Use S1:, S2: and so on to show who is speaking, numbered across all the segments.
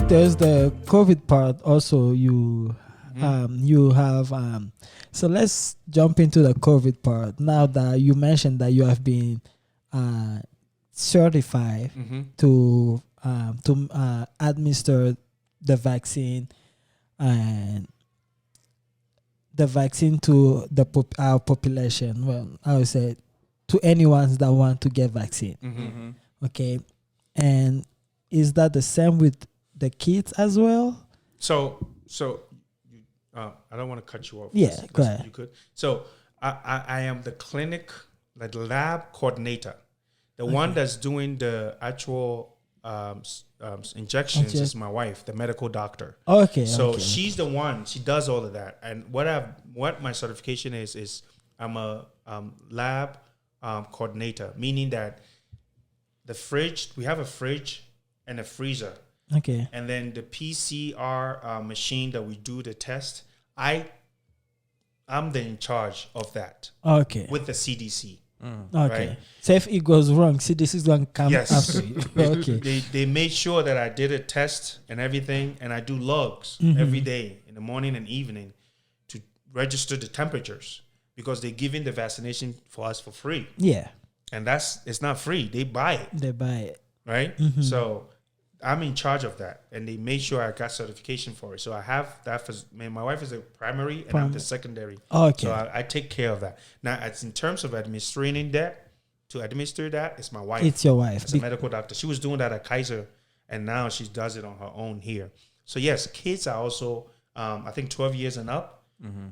S1: there's the COVID part also. You have so let's jump into the COVID part. Now that you mentioned that you have been certified to administer the vaccine and the vaccine to our population. Well, I would say to anyone that want to get vaccine. Okay, and is that the same with the kids as well?
S2: So I don't want to cut you off.
S1: Yeah, go ahead.
S2: You could. So I am the clinic, like the lab coordinator. The one that's doing the actual injections is my wife, the medical doctor.
S1: Okay.
S2: So she's the one. She does all of that. And what my certification is I'm a lab coordinator, meaning that the fridge, we have a fridge and a freezer.
S1: Okay.
S2: And then the PCR machine that we do the test, I'm in charge of that.
S1: Okay.
S2: With the CDC.
S1: Okay.
S2: Right?
S1: So if it goes wrong, CDC is going to come after you. Okay.
S2: They made sure that I did a test and everything, and I do logs every day in the morning and evening to register the temperatures because they're giving the vaccination for us for free.
S1: Yeah. And
S2: it's not free. They buy it.
S1: They buy it.
S2: Right? So I'm in charge of that, and they made sure I got certification for it. So I have that for my wife is the primary, and I'm the secondary.
S1: Okay.
S2: So I take care of that. Now, it's in terms of administering that, to administer that, it's my wife.
S1: It's your wife.
S2: It's a medical doctor. She was doing that at Kaiser, and now she does it on her own here. So yes, kids are also, I think 12 years and up,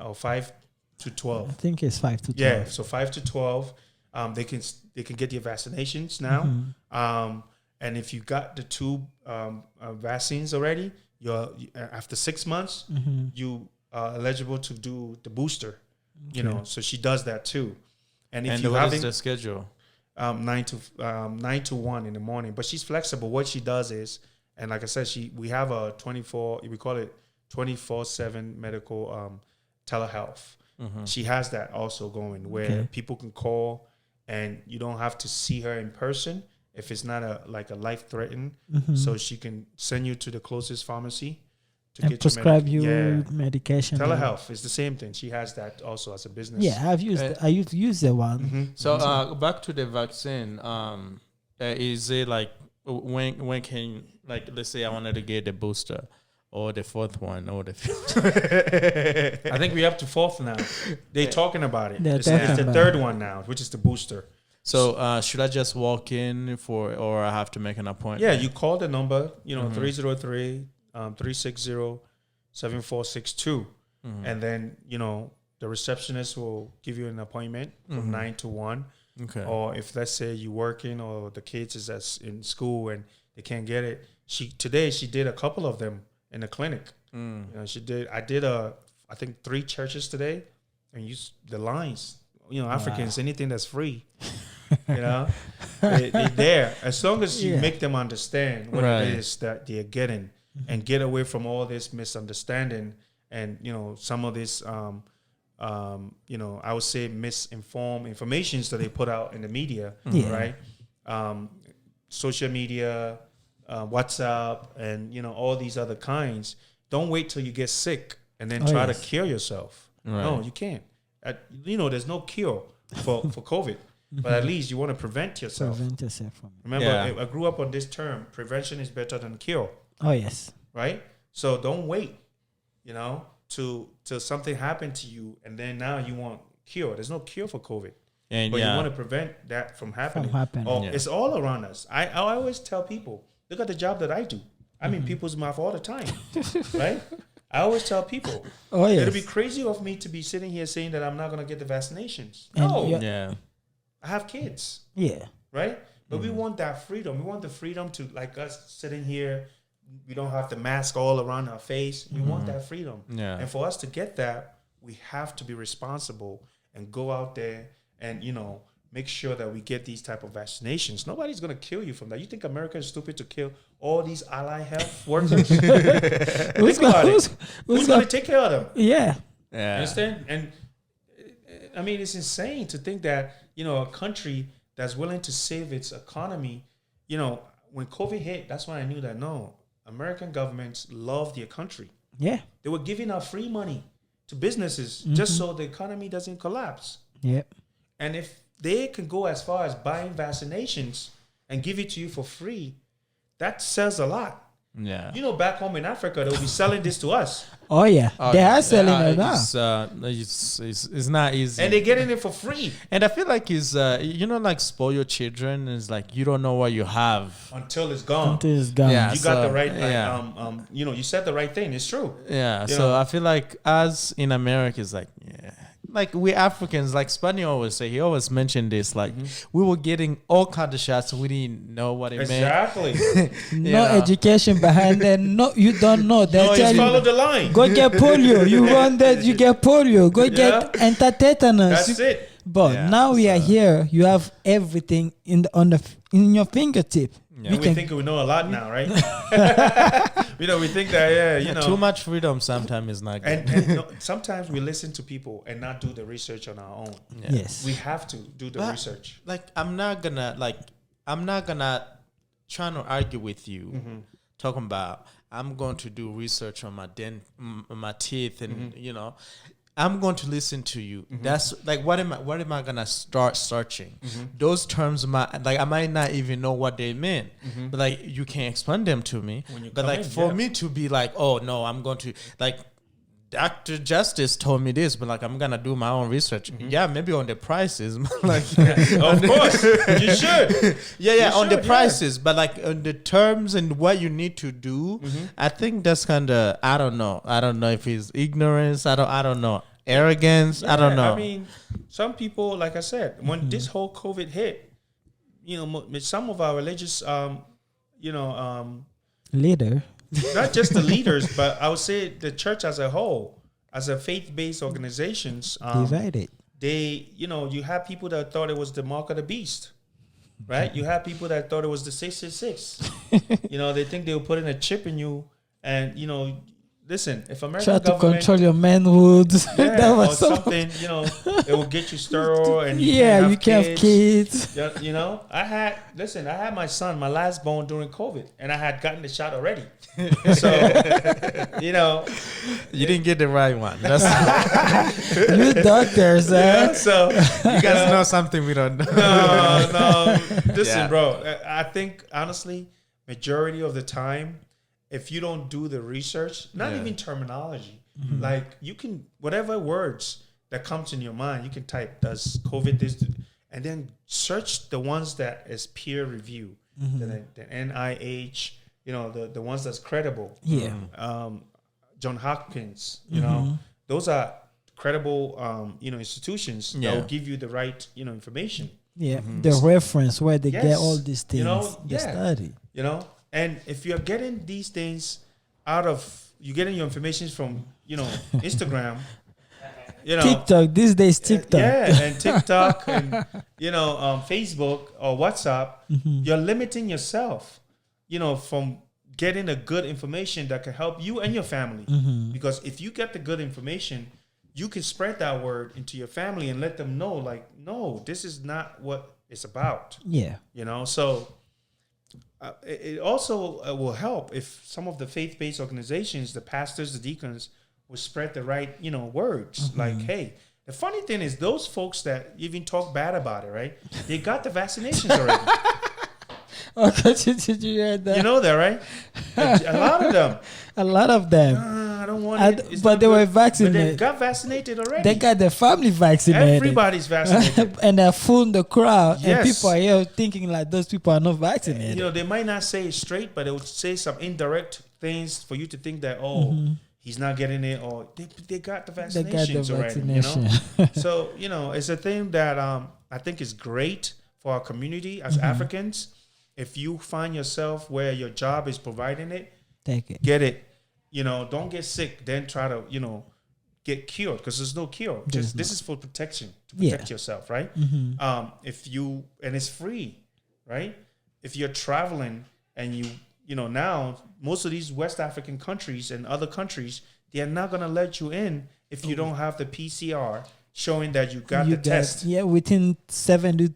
S2: or 5 to 12.
S1: I think it's 5 to 12.
S2: Yeah, so 5 to 12, they can get their vaccinations now. And if you got the two vaccines already, after 6 months, you are eligible to do the booster. Okay. You know, so she does that too. And if
S3: what is the schedule?
S2: 9 to 1 in the morning. But she's flexible. What she does is, and like I said, we have a 24/7 medical telehealth. She has that also going where people can call and you don't have to see her in person. If it's not a life threatening, so she can send you to the closest pharmacy to
S1: and prescribe you medication.
S2: Telehealth is the same thing. She has that also as a business.
S1: Yeah, I used the one.
S3: So back to the vaccine. Is it like when can, like, let's say I wanted to get the booster or the fourth one or the fifth?
S2: I think we up to fourth now. They're talking about it. It's the third one now, which is the booster.
S3: So should I just walk in or I have to make an appointment?
S2: Yeah, you call the number, 303-360-7462. And then, the receptionist will give you an appointment from 9 to 1.
S3: Okay.
S2: Or if, let's say, you're working or the kids is in school and they can't get it. Today she did a couple of them in the clinic. I did I think 3 churches today and used the lines. Africans, anything that's free, they're there. As long as you make them understand what it is that they're getting and get away from all this misunderstanding and, some of this, I would say misinformed information that they put out in the media, right? Social media, WhatsApp, and, all these other kinds. Don't wait till you get sick and then try to cure yourself. Right. No, you can't. There's no cure for COVID, but at least you want to prevent yourself.
S1: Prevent yourself from it.
S2: Remember, I grew up on this term: prevention is better than cure.
S1: Oh yes.
S2: Right. So don't wait, till something happened to you, and then now you want cure. There's no cure for COVID, but you want to prevent that from happening. It's all around us. I always tell people, look at the job that I do. I'm in people's mouth all the time, right? I always tell people, it'll be crazy of me to be sitting here saying that I'm not going to get the vaccinations. No. I have kids.
S1: Yeah.
S2: Right? But we want that freedom. We want the freedom to, like us sitting here, we don't have the mask all around our face. We want that freedom.
S3: Yeah.
S2: And for us to get that, we have to be responsible and go out there and, make sure that we get these type of vaccinations. Nobody's going to kill you from that. You think America is stupid to kill all these allied health workers? Who's going to take care of them?
S1: Yeah.
S2: Understand? And I mean, it's insane to think that, a country that's willing to save its economy, when COVID hit, that's when I knew that, no, American governments love their country.
S1: Yeah.
S2: They were giving out free money to businesses just so the economy doesn't collapse.
S1: Yeah.
S2: And if they can go as far as buying vaccinations and give it to you for free, that says a lot.
S3: Yeah.
S2: You know, back home in Africa, they'll be selling this to us.
S1: Oh yeah, they are selling it now.
S3: It's not easy,
S2: And they're getting it for free.
S3: and I feel like it's like spoil your children. Is like you don't know what you have.
S2: Until it's gone.
S1: Until it's gone.
S3: Yeah.
S2: You got
S3: So,
S2: the right,
S3: yeah.
S2: you said the right thing. It's true.
S3: Yeah,
S2: You
S3: so
S2: know?
S3: I feel like us in America is like, like we Africans, like Spaniel always say, he always mentioned this, like we were getting all kinds of shots, we didn't know what it meant.
S2: Exactly.
S1: No education behind it. No, you don't know. They
S2: No,
S1: tell
S2: you follow
S1: you,
S2: the line.
S1: go get polio. You run that, you get polio. Go get anti-tetanus.
S2: That's it.
S1: But
S3: Yeah,
S1: now we are here. You have everything in your fingertip.
S3: Yeah.
S2: We think we know a lot now, right? we think that,
S3: Too much freedom sometimes is not good.
S2: And sometimes we listen to people and not do the research on our own.
S3: Yeah.
S1: Yes.
S2: We have to do the
S3: But,
S2: research.
S3: Like I'm not gonna trying to argue with you, talking about I'm going to do research on my teeth, and I'm going to listen to you. That's like what am I gonna start searching? Those terms I might not even know what they mean, but like you can explain them to me.
S2: When you
S3: But
S2: come
S3: like
S2: in,
S3: for me to be like, oh no, I'm going to like Dr. Justice told me this, but like I'm gonna do my own research. Yeah, maybe on the prices, like
S2: Of course, you should.
S3: yeah,
S2: You
S3: on the
S2: should,
S3: prices, but like on the terms and what you need to do, I think that's kind of I don't know if it's ignorance. I don't know, arrogance. I don't know.
S2: I mean, some people, like I said, when this whole COVID hit, some of our religious,
S1: Leader.
S2: not just the leaders, but I would say the church as a whole, as a faith-based organizations,
S1: Divided.
S2: they, you have people that thought it was the mark of the beast, right? You have people that thought it was the 666. They think they were putting a chip in you, and listen, if American
S1: Try to
S2: government,
S1: control your manhood.
S2: yeah,
S1: That
S2: or
S1: was so.
S2: something, it will get you sterile, and you
S1: Yeah,
S2: can't
S1: you
S2: have
S1: can have kids.
S2: I had my son, my last born during COVID, and I had gotten the shot already. So,
S3: You didn't get the right one. That's
S1: You doctors,
S2: yeah, so
S3: you guys know something we don't know.
S2: no. Listen,
S3: Yeah.
S2: bro. I think honestly, majority of the time, if you don't do the research, not even terminology, like you can whatever words that comes in your mind, you can type does COVID this, and then search the ones that is peer review, the NIH, the ones that's credible.
S1: Yeah.
S2: John Hopkins, those are credible, institutions that will give you the right, information.
S1: Yeah. The reference where they
S2: Yes.
S1: get all these things. They
S2: yeah.
S1: study.
S2: And if you're getting these things you're getting your information from, Instagram,
S1: TikTok. These days, TikTok.
S2: yeah, and TikTok and, Facebook or WhatsApp, you're limiting yourself, from getting a good information that can help you and your family. Because if you get the good information, you can spread that word into your family and let them know, like, no, this is not what it's about.
S1: Yeah.
S2: So it also will help if some of the faith-based organizations, the pastors, the deacons, will spread the right, words. Like, hey, the funny thing is those folks that even talk bad about it, right? They got the vaccinations already.
S1: Okay, did you hear that?
S2: You know that, right? A lot of them.
S1: A lot of them.
S2: I don't want it. It's
S1: But
S2: not
S1: they were
S2: good." But they
S1: vaccinated.
S2: got vaccinated already.
S1: They got their family vaccinated.
S2: Everybody's vaccinated.
S1: And they're fooling the crowd. And
S2: Yes.
S1: people are here thinking like those people are not vaccinated.
S2: They might not say it straight, but they would say some indirect things for you to think that, he's not getting it, or they got the
S1: They
S2: vaccinations
S1: got the
S2: already.
S1: vaccination.
S2: So, it's a thing that I think is great for our community as Africans. If you find yourself where your job is providing it,
S1: Take it.
S2: get it. Don't get sick, then try to, get cured, because there's no cure. This is for protection, to protect yourself, right? And it's free, right? If you're traveling and now most of these West African countries and other countries, they are not going to let you in if you don't have the PCR showing that you got the test.
S1: Yeah, within 72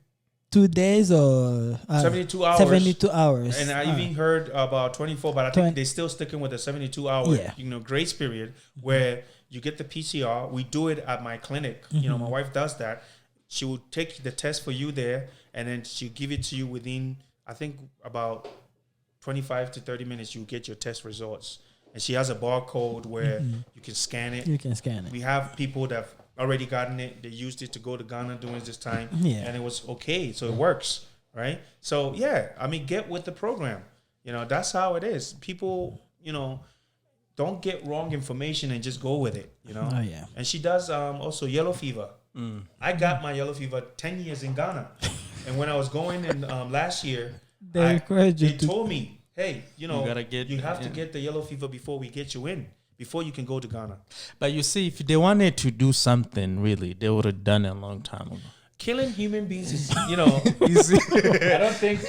S1: 2 days or
S2: 72 hours.
S1: 72 hours.
S2: And I even heard about 24, but I think they're still sticking with the 72-hour, grace period where you get the PCR. We do it at my clinic. You know, my wife does that. She will take the test for you there, and then she'll give it to you within, I think, about 25 to 30 minutes. You'll get your test results. And she has a barcode where you can scan it.
S1: You can scan it.
S2: We have people that have already gotten it. They used it to go to Ghana during this time. And it was okay. So it works, right? So, yeah, I mean, get with the program. You know, that's how it is. People, you know, don't get wrong information and just go with it, you know?
S1: Oh, yeah.
S2: And she does also yellow fever. I got my yellow fever 10 years in Ghana. And when I was going in last year, they told me, hey, you know, you have to get the yellow fever before we get you in, before you can go to Ghana.
S3: But you see, if they wanted to do something, really, they would have done it a long time ago.
S2: Killing human beings is, you know, I don't think,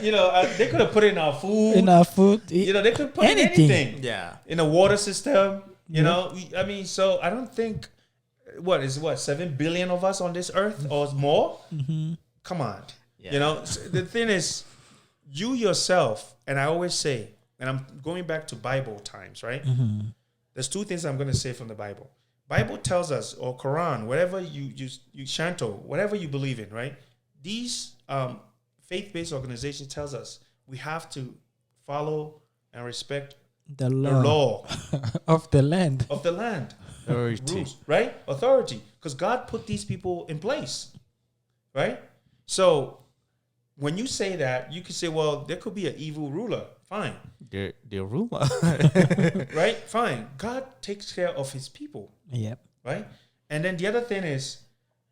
S2: you know, they could have put it in our food. You know, they could put anything.
S3: Yeah.
S2: In the water system, you know. I mean, so I don't think, 7 billion of us on this earth or more? Come on. Yeah. You know, so the thing is, you yourself, and I always say, and I'm going back to Bible times, right? There's two things I'm going to say from the Bible. Bible tells us, or Quran, whatever you Shanto, whatever you believe in, right? These faith-based organizations tells us we have to follow and respect the law
S1: of the land.
S3: Authority.
S2: Rules, right? Authority. Because God put these people in place, right? So when you say that, you could say, well, there could be an evil ruler. Fine.
S3: The ruler.
S2: Right? Fine. God takes care of his people.
S1: Yep.
S2: Right? And then the other thing is,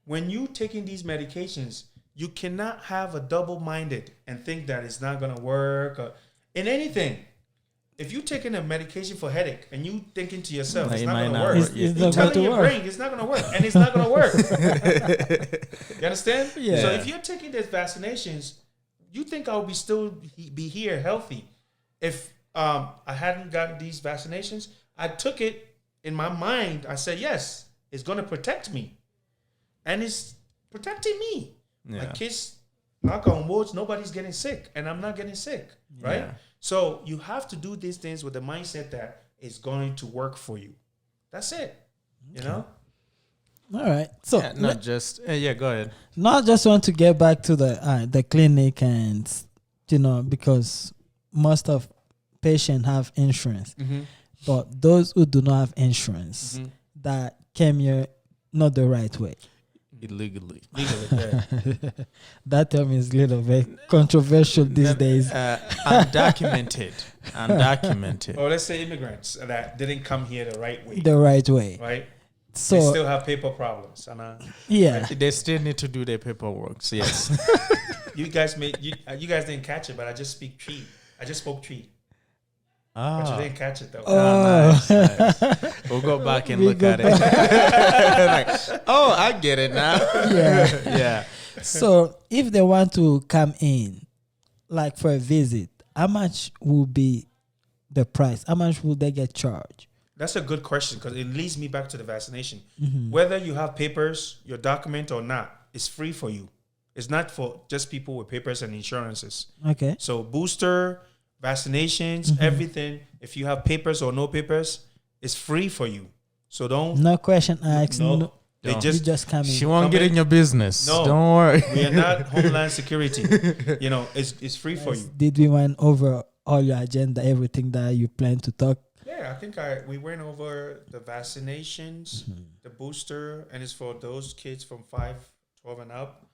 S2: when you taking these medications, you cannot have a double-minded and think that it's not going to work or in anything. If you're taking a medication for headache and you thinking to yourself, it's not going to work. You're telling your brain it's not going to work, and it's not going to work. You understand?
S1: Yeah.
S2: So if you're taking these vaccinations, you think I would still be here healthy if I hadn't gotten these vaccinations? I took it in my mind. I said, yes, it's going to protect me. And it's protecting me. Yeah. My kids, knock on wood, nobody's getting sick, and I'm not getting sick, right? Yeah. So you have to do these things with the mindset that it's going to work for you. That's it. You know?
S1: All right. So
S3: go ahead.
S1: Now I just want to get back to the clinic, and you know, because most of patients have insurance, but those who do not have insurance that came here not the right way.
S3: Illegally.
S1: That term is a little bit controversial these days.
S3: Undocumented.
S2: Or let's say immigrants that didn't come here the right way. Right? So they still have paper problems.
S1: Yeah.
S3: They still need to do their paperwork. So yes.
S2: You guys didn't catch it, but I just spoke tree. But you didn't catch it though.
S3: Nice. We'll go back and look at it. I get it now. Yeah.
S1: So if they want to come in, like for a visit, how much will be the price? How much will they get charged?
S2: That's a good question, because it leads me back to the vaccination. Whether you have papers, your document or not, it's free for you. It's not for just people with papers and insurances.
S1: Okay.
S2: So booster, vaccinations, everything, if you have papers or no papers, it's free for you. So don't...
S1: No question asked.
S2: No. They
S1: just come in.
S3: She won't get in your business. No. Don't worry.
S2: We are not Homeland Security. You know, it's free for you.
S1: Did we went over all your agenda, everything that you plan to talk?
S2: Yeah, I think we went over the vaccinations, the booster, and it's for those kids from 5, 12 and up.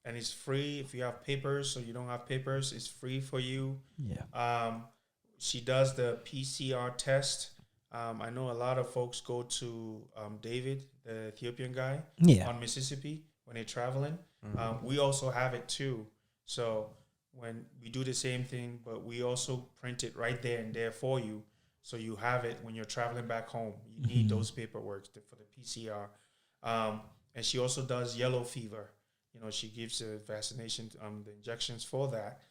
S2: And it's free if you have papers. So you don't have papers, it's free for you.
S1: Yeah.
S2: She does the PCR test. I know a lot of folks go to David, the Ethiopian guy, on Mississippi when they're traveling. We also have it too. So when we do the same thing, but we also print it right there and there for you. So you have it when you're traveling back home. You need those paperwork for the PCR. And she also does yellow fever. You know, she gives the vaccination, the injections for that.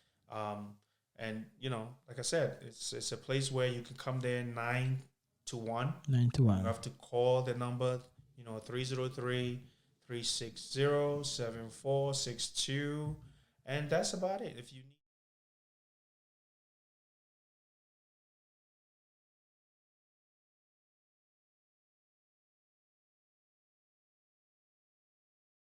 S2: And, you know, like I said, it's a place where you can come there 9 to 1.
S1: 9 to 1.
S2: You have to call the number, 303-369-9999. 360-7462. And that's about it. If you need